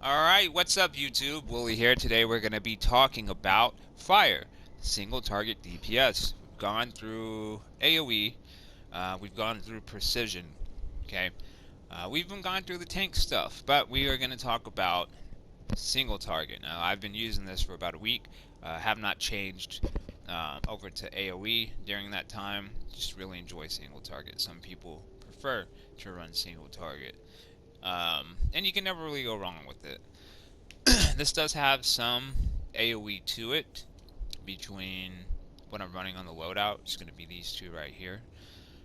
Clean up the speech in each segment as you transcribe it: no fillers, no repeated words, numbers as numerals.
Alright, what's up YouTube? Wooly here. Today we're going to be talking about fire, single target DPS. We've gone through AoE, we've gone through precision, okay? We've even gone through the tank stuff, but we are going to talk about single target. Now, I've been using this for about a week, have not changed over to AoE during that time. Just really enjoy single target. Some people prefer to run single target. And you can never really go wrong with it. This does have some AoE to it between what I'm running on the loadout. It's going to be these two right here,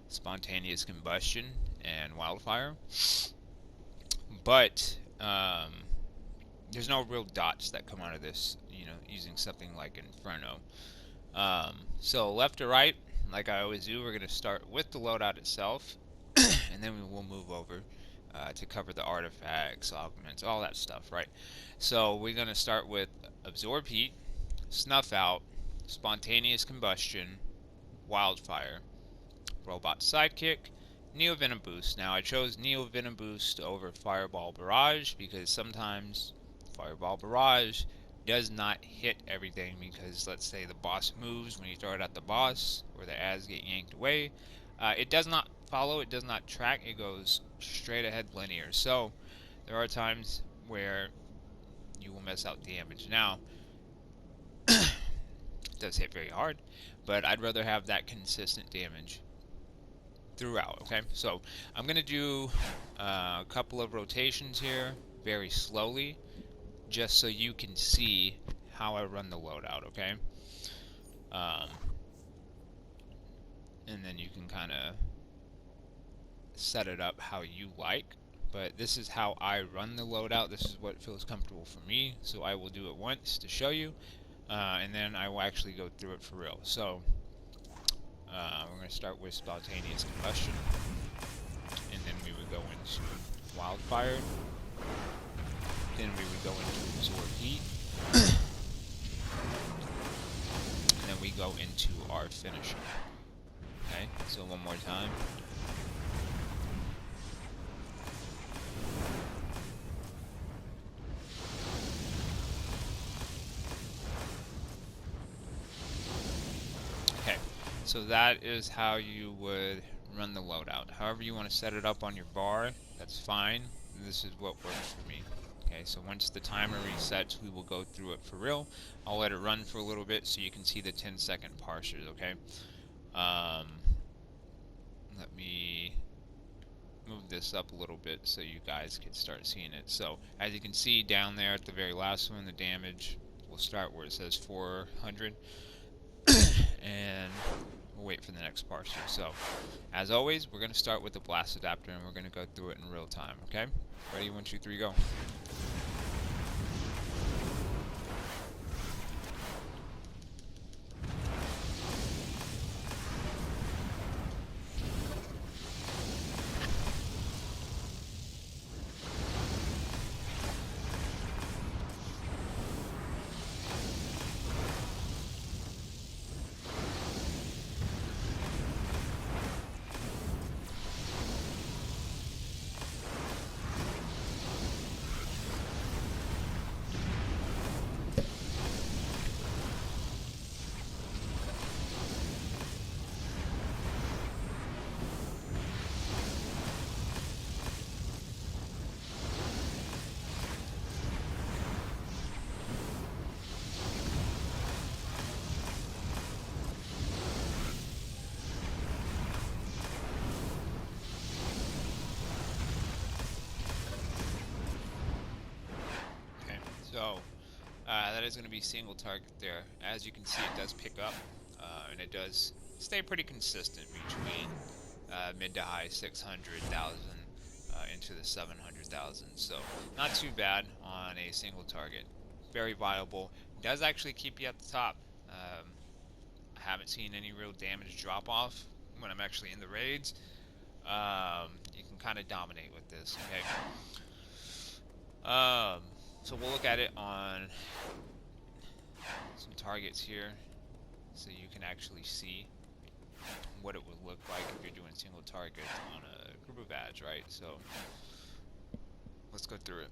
spontaneous combustion and wildfire. But there's no real dots that come out of this, using something like Inferno. So left to right, like I always do, we're going to start with the loadout itself, and then we will move over to cover the artifacts, augments, all that stuff, right? So we're going to start with absorb heat, snuff out, spontaneous combustion, wildfire, robot sidekick, neo venom boost. Now I chose neo venom boost over fireball barrage because sometimes fireball barrage does not hit everything, because let's say the boss moves when you throw it at the boss, or the ads get yanked away. It does not follow, it does not track, it goes straight ahead linear. So there are times where you will miss out damage. Now, it does hit very hard, but I'd rather have that consistent damage throughout, okay? So I'm going to do a couple of rotations here very slowly, just so you can see how I run the loadout, okay? Um, and then you can kind of set it up how you like. But this is how I run the loadout. This is what feels comfortable for me. So I will do it once to show you, and then I will actually go through it for real. So we're going to start with spontaneous combustion, and then we would go into wildfire. Then we would go into absorb heat, and then we go into our finisher. Okay, so one more time. Okay, so that is how you would run the loadout. However you want to set it up on your bar, that's fine. This is what works for me. Okay, so once the timer resets, we will go through it for real. I'll let it run for a little bit so you can see the 10-second parsers, okay? Let me move this up a little bit so you guys can start seeing it. So, as you can see down there at the very last one, the damage will start where it says 400. And we'll wait for the next parser. So, as always, we're going to start with the blast adapter, and we're going to go through it in real time, okay? Ready? 1, 2, 3, go. So, that is going to be single target there. As you can see, it does pick up, and it does stay pretty consistent between mid to high 600,000 into the 700,000. So, not too bad on a single target. Very viable. Does actually keep you at the top. I haven't seen any real damage drop off when I'm actually in the raids. You can kind of dominate with this, okay? So we'll look at it on some targets here, so you can actually see what it would look like if you're doing single target on a group of ads, right? So let's go through it.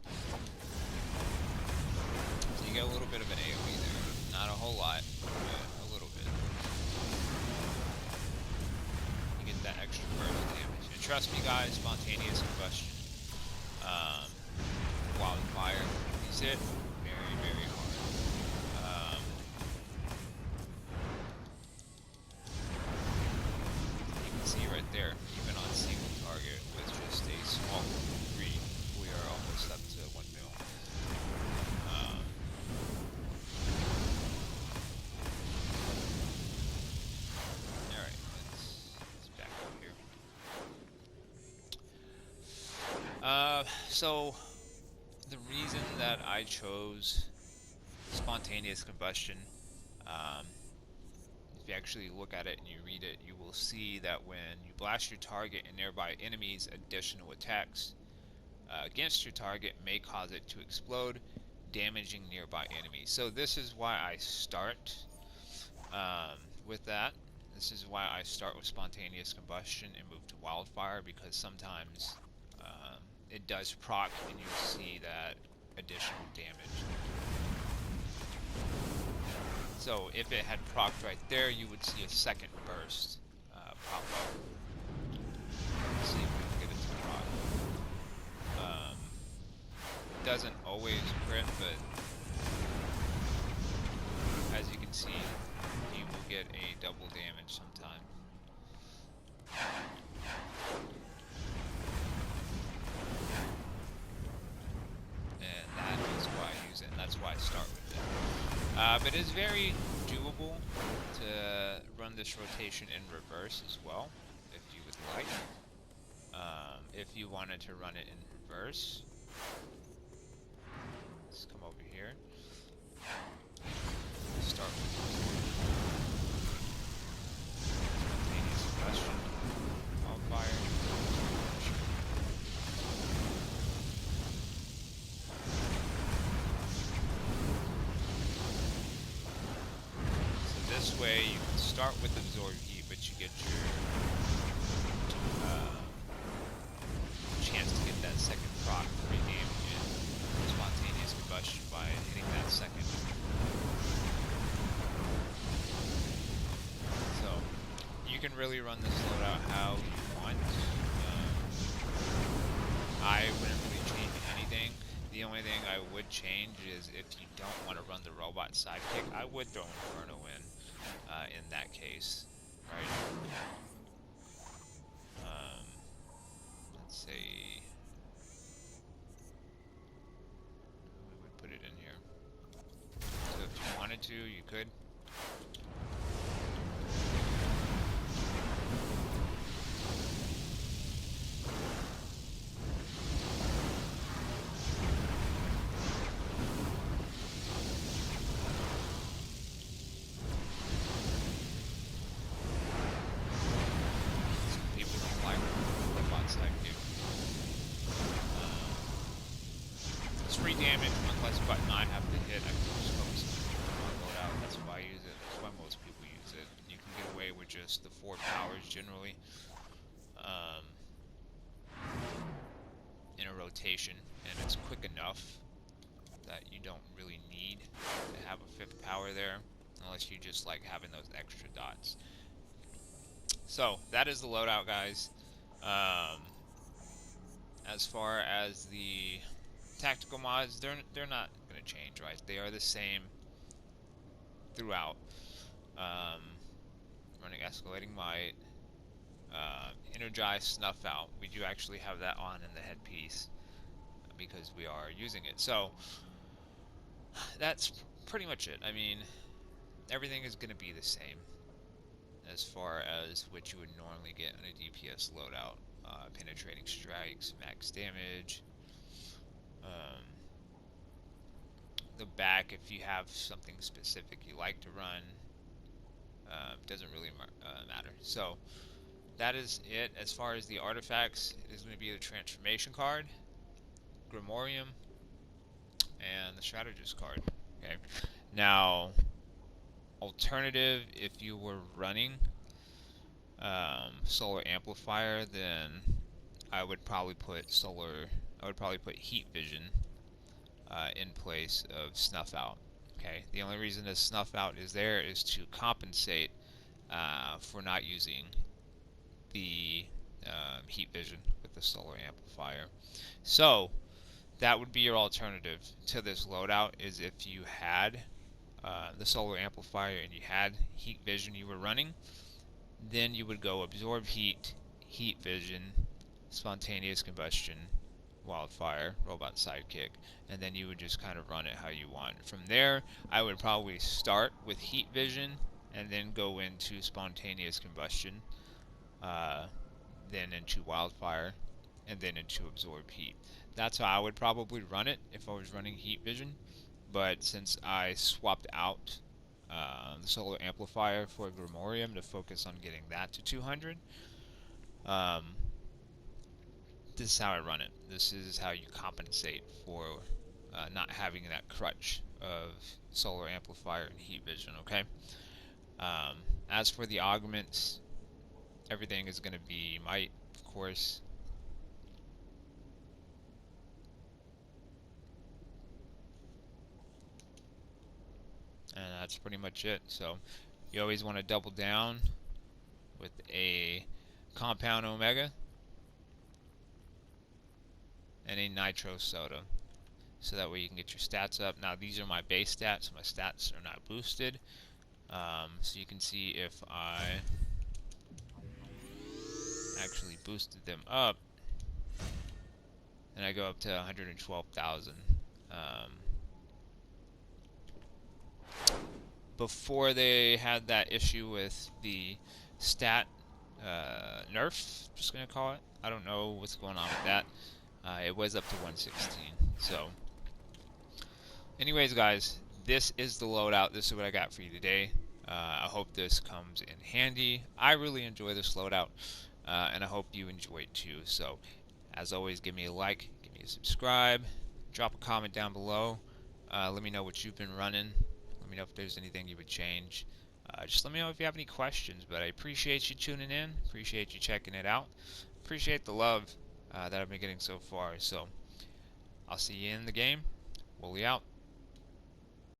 So you get a little bit of an AoE there. Not a whole lot, but a little bit. You get that extra burst damage. And trust me guys, spontaneous combustion. Wildfire, use it very, very hard. You can see right there, even on single target with just a small 3, we are almost up to 1 mil. Alright, let's back up here. So the reason that I chose spontaneous combustion, if you actually look at it and you read it, you will see that when you blast your target and nearby enemies, additional attacks against your target may cause it to explode, damaging nearby enemies. So this is why I start with that. This is why I start with spontaneous combustion and move to wildfire, because sometimes it does proc and you see that additional damage. So if it had procced right there, you would see a second burst pop up. Let's see if we can get it to proc. It doesn't always crit, but as you can see, you will get a double damage sometime. And that is why I use it, and that's why I start with it. But it's very doable to run this rotation in reverse as well, if you would like. If you wanted to run it in reverse, let's come over here. Start with spontaneous combustion, wildfire. This way you can start with absorb heat, but you get your chance to get that second proc for damage in spontaneous combustion by hitting that second. So you can really run this loadout how you want. I wouldn't really change anything. The only thing I would change is if you don't want to run the robot sidekick, I would throw Inferno in that case, right? Let's say we would put it in here. So if you wanted to, you could. Free damage, one less button I have to hit. I can just focus on loadout. That's why I use it. That's why most people use it. You can get away with just the 4 powers generally in a rotation, and it's quick enough that you don't really need to have a 5th power there, unless you just like having those extra dots. So that is the loadout, guys. As far as the tactical mods, they're not going to change, right? They are the same throughout. Running escalating might, energize, snuff out. We do actually have that on in the headpiece because we are using it. So that's pretty much it. I mean, everything is going to be the same as far as what you would normally get on a DPS loadout. Penetrating strikes, max damage. The back, if you have something specific you like to run, doesn't really matter. So that is it. As far as the artifacts, it is going to be the transformation card, Grimmorium, and the strategist card. Okay. Now, alternative, if you were running solar amplifier, then I would probably put solar I would probably put Heatvision in place of Snuff Out. Okay, the only reason the Snuff Out is there is to compensate for not using the Heatvision with the solar amplifier. So that would be your alternative to this loadout, is if you had the solar amplifier and you had Heatvision you were running, then you would go Absorb Heat, Heatvision, Spontaneous Combustion, Wildfire, Robot Sidekick, and then you would just kind of run it how you want. From there, I would probably start with Heatvision and then go into Spontaneous Combustion, then into Wildfire, and then into Absorb Heat. That's how I would probably run it if I was running Heatvision, but since I swapped out the solar amplifier for Grimmorium to focus on getting that to 200, this is how I run it. This is how you compensate for not having that crutch of solar amplifier and Heatvision, okay? As for the augments, everything is going to be might, of course. And that's pretty much it. So you always want to double down with a compound omega and a nitro soda, so that way you can get your stats up. Now these are my base stats. My stats are not boosted. So you can see if I actually boosted them up, and I go up to 112,000. Before they had that issue with the stat nerf, just gonna call it. I don't know what's going on with that. It was up to 116. So, anyways, guys, this is the loadout. This is what I got for you today. I hope this comes in handy. I really enjoy this loadout, and I hope you enjoy it too. So, as always, give me a like, give me a subscribe, drop a comment down below. Let me know what you've been running. Let me know if there's anything you would change. Just let me know if you have any questions. But I appreciate you tuning in. Appreciate you checking it out. Appreciate the love that I've been getting so far. So, I'll see you in the game. Wooly out.